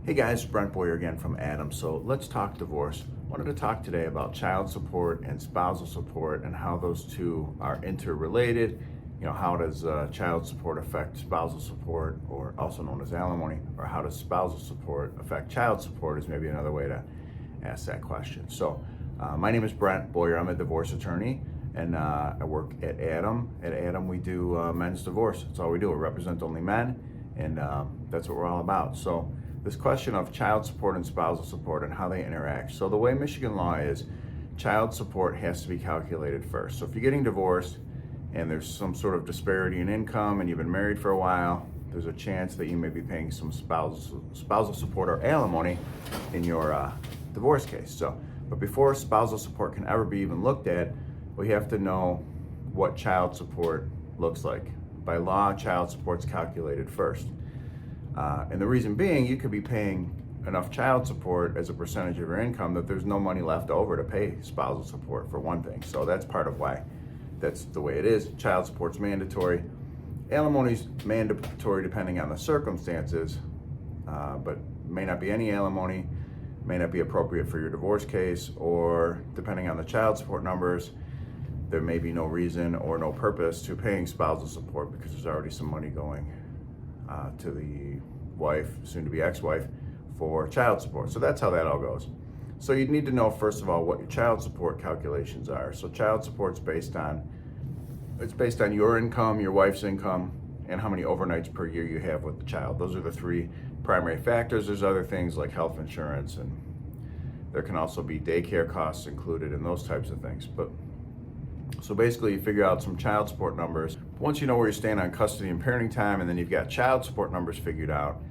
Hey guys, Brent Boyer again from Adam. So let's talk divorce. Wanted to talk today about child support and spousal support and how those two are interrelated. How does child support affect spousal support, or also known as alimony, or how does spousal support affect child support is maybe another way to ask that question. So my name is Brent Boyer. I'm a divorce attorney and I work at Adam. At Adam we do men's divorce. That's all we do. We represent only men, and that's what we're all about. So this question of child support and spousal support and how they interact. So the way Michigan law is, child support has to be calculated first. So if you're getting divorced and there's some sort of disparity in income and you've been married for a while, there's a chance that you may be paying some spousal support or alimony in your divorce case. But before spousal support can ever be even looked at, we have to know what child support looks like. By law, child support's calculated first. And the reason being, you could be paying enough child support as a percentage of your income that there's no money left over to pay spousal support, for one thing. So that's part of why that's the way it is. Child support's mandatory. Alimony's mandatory depending on the circumstances, but may not be any alimony, may not be appropriate for your divorce case, or depending on the child support numbers, there may be no reason or no purpose to paying spousal support because there's already some money going to the wife, soon to be ex-wife, for child support. So that's how that all goes. So you'd need to know, first of all, what your child support calculations are. So child support's based on your income, your wife's income, and how many overnights per year you have with the child. Those are the three primary factors. There's other things like health insurance, and there can also be daycare costs included and those types of things. So basically you figure out some child support numbers. Once you know where you stand on custody and parenting time, and then you've got child support numbers figured out,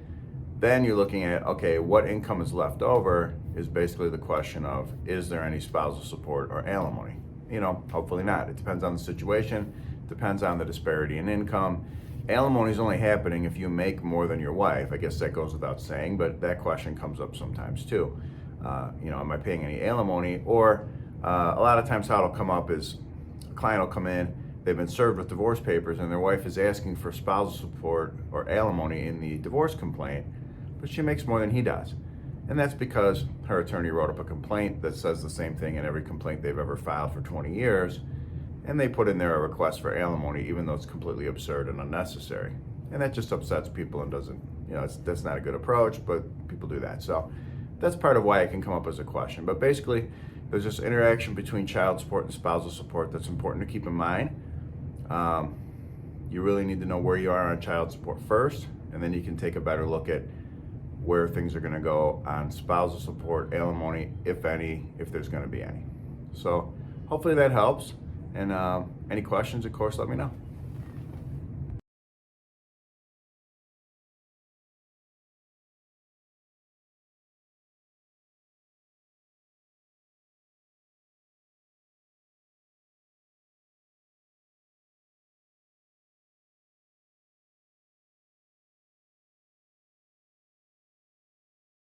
then you're looking at, okay, what income is left over is basically the question of, is there any spousal support or alimony? Hopefully not. It depends on the situation, depends on the disparity in income. Alimony is only happening if you make more than your wife. I guess that goes without saying, but that question comes up sometimes too. Am I paying any alimony? Or a lot of times how it'll come up is, a client will come in, they've been served with divorce papers and their wife is asking for spousal support or alimony in the divorce complaint, but she makes more than he does. And that's because her attorney wrote up a complaint that says the same thing in every complaint they've ever filed for 20 years, and they put in there a request for alimony even though it's completely absurd and unnecessary. And that just upsets people and doesn't, that's not a good approach, but people do that. So that's part of why it can come up as a question. But basically, there's this interaction between child support and spousal support that's important to keep in mind. You really need to know where you are on child support first, and then you can take a better look at where things are going to go on spousal support, alimony, if any, if there's going to be any. So hopefully that helps. And any questions, of course, let me know.